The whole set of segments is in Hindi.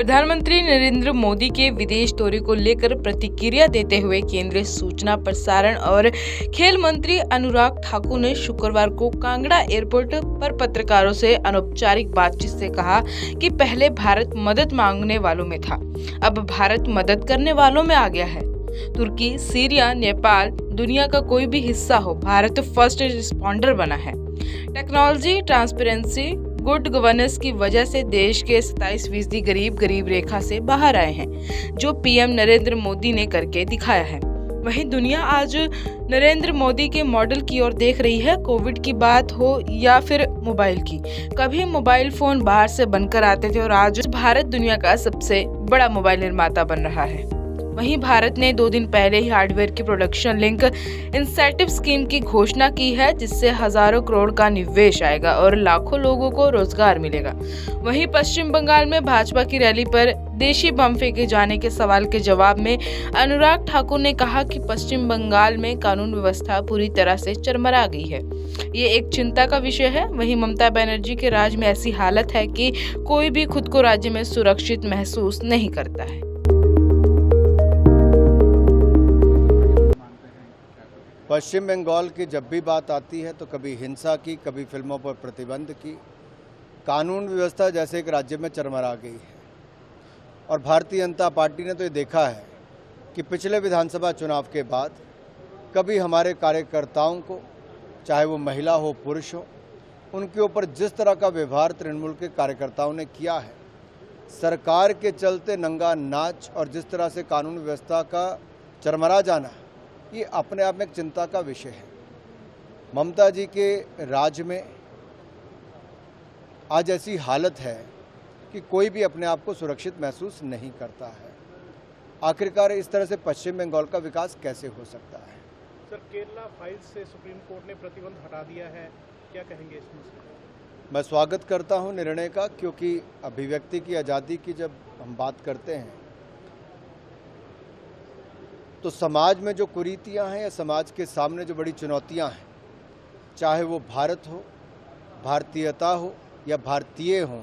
प्रधानमंत्री नरेंद्र मोदी के विदेश दौरे को लेकर प्रतिक्रिया देते हुए केंद्रीय सूचना प्रसारण और खेल मंत्री अनुराग ठाकुर ने शुक्रवार को कांगड़ा एयरपोर्ट पर पत्रकारों से अनौपचारिक बातचीत से कहा कि पहले भारत मदद मांगने वालों में था, अब भारत मदद करने वालों में आ गया है। तुर्की, सीरिया, नेपाल, दुनिया का कोई भी हिस्सा हो, भारत फर्स्ट रिस्पॉन्डर बना है। टेक्नोलॉजी, ट्रांसपेरेंसी, गुड गवर्नेंस की वजह से देश के 27% गरीब रेखा से बाहर आए हैं, जो पीएम नरेंद्र मोदी ने करके दिखाया है। वहीं दुनिया आज नरेंद्र मोदी के मॉडल की ओर देख रही है। कोविड की बात हो या फिर मोबाइल की, कभी मोबाइल फोन बाहर से बनकर आते थे और आज भारत दुनिया का सबसे बड़ा मोबाइल निर्माता बन रहा है। वहीं भारत ने 2 दिन पहले ही हार्डवेयर की प्रोडक्शन लिंक इंसेंटिव स्कीम की घोषणा की है, जिससे हजारों करोड़ का निवेश आएगा और लाखों लोगों को रोजगार मिलेगा। वहीं पश्चिम बंगाल में भाजपा की रैली पर देशी बम फेंके जाने के सवाल के जवाब में अनुराग ठाकुर ने कहा कि पश्चिम बंगाल में कानून व्यवस्था पूरी तरह से चरमरा गई है। ये एक चिंता का विषय है। वहीं ममता बनर्जी के राज में ऐसी हालत है कि कोई भी खुद को राज्य में सुरक्षित महसूस नहीं करता है। पश्चिम बंगाल की जब भी बात आती है तो कभी हिंसा की, कभी फिल्मों पर प्रतिबंध की, कानून व्यवस्था जैसे एक राज्य में चरमरा गई है। और भारतीय जनता पार्टी ने तो ये देखा है कि पिछले विधानसभा चुनाव के बाद कभी हमारे कार्यकर्ताओं को, चाहे वो महिला हो पुरुष हो, उनके ऊपर जिस तरह का व्यवहार तृणमूल के कार्यकर्ताओं ने किया है, सरकार के चलते नंगा नाच और जिस तरह से कानून व्यवस्था का चरमरा जाना, ये अपने आप में एक चिंता का विषय है। ममता जी के राज में आज ऐसी हालत है कि कोई भी अपने आप को सुरक्षित महसूस नहीं करता है। आखिरकार इस तरह से पश्चिम बंगाल का विकास कैसे हो सकता है? सर, केरला फाइल से सुप्रीम कोर्ट ने प्रतिबंध हटा दिया है, क्या कहेंगे इसमें? मैं स्वागत करता हूं निर्णय का, क्योंकि अभिव्यक्ति की आज़ादी की जब हम बात करते हैं तो समाज में जो कुरीतियां हैं या समाज के सामने जो बड़ी चुनौतियां हैं, चाहे वो भारत हो, भारतीयता हो या भारतीय हो,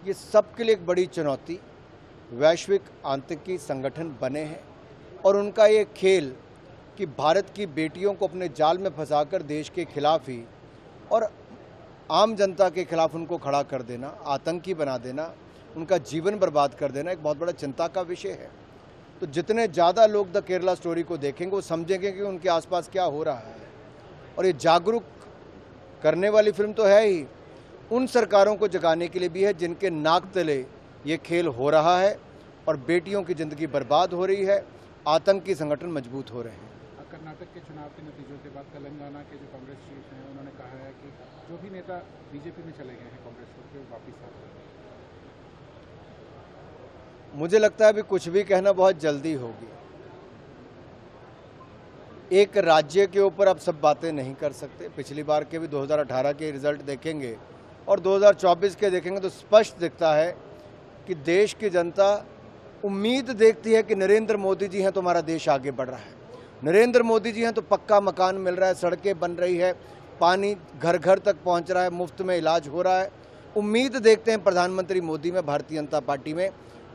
ये सब के लिए एक बड़ी चुनौती वैश्विक आतंकी संगठन बने हैं। और उनका ये खेल कि भारत की बेटियों को अपने जाल में फंसाकर देश के खिलाफ ही और आम जनता के खिलाफ उनको खड़ा कर देना, आतंकी बना देना, उनका जीवन बर्बाद कर देना एक बहुत बड़ा चिंता का विषय है। तो जितने ज़्यादा लोग द केरला स्टोरी को देखेंगे वो समझेंगे कि उनके आसपास क्या हो रहा है। और ये जागरूक करने वाली फिल्म तो है ही, उन सरकारों को जगाने के लिए भी है जिनके नाक तले ये खेल हो रहा है और बेटियों की ज़िंदगी बर्बाद हो रही है, आतंकी संगठन मजबूत हो रहे हैं। कर्नाटक के चुनाव के नतीजों के बाद तेलंगाना के जो कांग्रेस चीफ हैं, उन्होंने कहा है कि जो भी नेता बीजेपी में चले गए हैं कांग्रेस छोड़ के, वो वापस आ रहे हैं। मुझे लगता है अभी कुछ भी कहना बहुत जल्दी होगी। एक राज्य के ऊपर आप सब बातें नहीं कर सकते। पिछली बार के भी 2018 के रिजल्ट देखेंगे और 2024 के देखेंगे तो स्पष्ट दिखता है कि देश की जनता उम्मीद देखती है कि नरेंद्र मोदी जी हैं तो हमारा देश आगे बढ़ रहा है, नरेंद्र मोदी जी हैं तो पक्का मकान मिल रहा है, सड़कें बन रही है, पानी घर घर तक पहुंच रहा है, मुफ्त में इलाज हो रहा है। उम्मीद देखते हैं प्रधानमंत्री मोदी में, भारतीय जनता पार्टी में,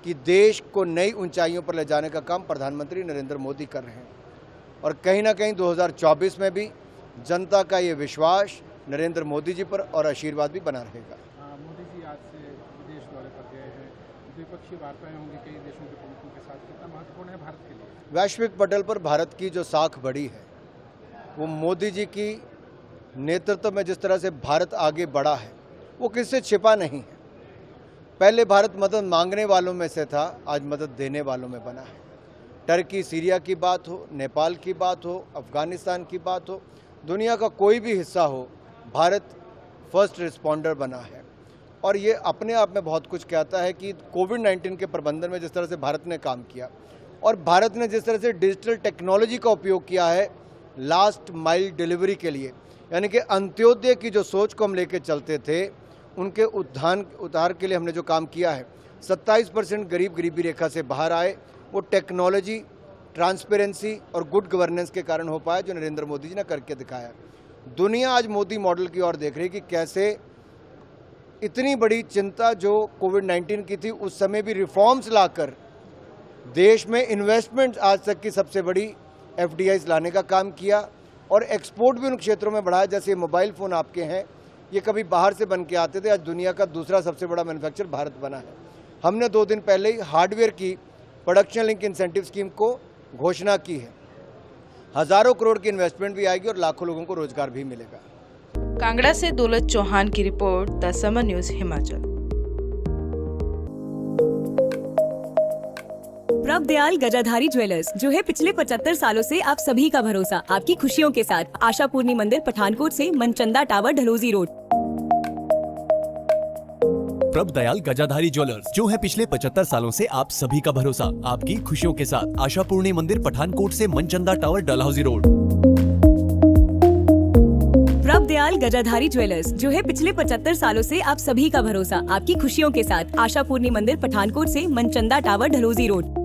कि देश को नई ऊंचाइयों पर ले जाने का काम प्रधानमंत्री नरेंद्र मोदी कर रहे हैं। और कहीं ना कहीं 2024 में भी जनता का ये विश्वास नरेंद्र मोदी जी पर और आशीर्वाद भी बना रहेगा। मोदी जी आज से विदेश दौरे पर गए हैं, द्विपक्षीय वार्ताएं होंगी कई देशों के प्रमुखों के साथ, कितना महत्वपूर्ण है भारत के लिए? वैश्विक पटल पर भारत की जो साख बढ़ी है वो मोदी जी की नेतृत्व में जिस तरह से भारत आगे बढ़ा है वो किससे छिपा नहीं है। पहले भारत मदद मांगने वालों में से था, आज मदद देने वालों में बना है। टर्की, सीरिया की बात हो, नेपाल की बात हो, अफगानिस्तान की बात हो, दुनिया का कोई भी हिस्सा हो, भारत फर्स्ट रिस्पॉन्डर बना है। और ये अपने आप में बहुत कुछ कहता है कि कोविड-19 के प्रबंधन में जिस तरह से भारत ने काम किया और भारत ने जिस तरह से डिजिटल टेक्नोलॉजी का उपयोग किया है लास्ट माइल डिलीवरी के लिए, यानी कि अंत्योदय की जो सोच को हम लेके चलते थे, उनके उद्धार के लिए हमने जो काम किया है, 27% गरीबी रेखा से बाहर आए, वो टेक्नोलॉजी, ट्रांसपेरेंसी और गुड गवर्नेंस के कारण हो पाया, जो नरेंद्र मोदी जी ने करके दिखाया। दुनिया आज मोदी मॉडल की ओर देख रही है कि कैसे इतनी बड़ी चिंता जो कोविड-19 की थी, उस समय भी रिफॉर्म्स लाकर देश में इन्वेस्टमेंट आज तक की सबसे बड़ी एफडीआईज लाने का काम किया और एक्सपोर्ट भी उन क्षेत्रों में बढ़ाया। जैसे मोबाइल फ़ोन आपके हैं, ये कभी बाहर से बन के आते थे, आज दुनिया का दूसरा सबसे बड़ा मैन्युफैक्चर भारत बना है। हमने 2 दिन पहले ही हार्डवेयर की प्रोडक्शन लिंक इंसेंटिव स्कीम को घोषणा की है। हज़ारों करोड़ की इन्वेस्टमेंट भी आएगी और लाखों लोगों को रोजगार भी मिलेगा। कांगड़ा से दौलत चौहान की report, the summer news Himachal. प्रभ दयाल गजाधारी ज्वेलर्स, जो है पिछले 75 सालों से आप सभी का भरोसा, आपकी खुशियों के साथ। आशा पूर्णी मंदिर, पठानकोट से मनचंदा टावर, ढलोजी रोड। प्रभ दयाल गजाधारी ज्वेलर्स, जो है पिछले 75 सालों से आप सभी का भरोसा, आपकी खुशियों के साथ। आशा पूर्णी मंदिर, पठानकोट से मनचंदा टावर, डलहौजी रोड। प्रभ दयाल गजाधारी ज्वेलर्स, जो है पिछले 75 सालों से आप सभी का भरोसा, आपकी खुशियों के साथ। आशा पूर्णी मंदिर, पठानकोट से मनचंदा टावर, ढलोजी रोड।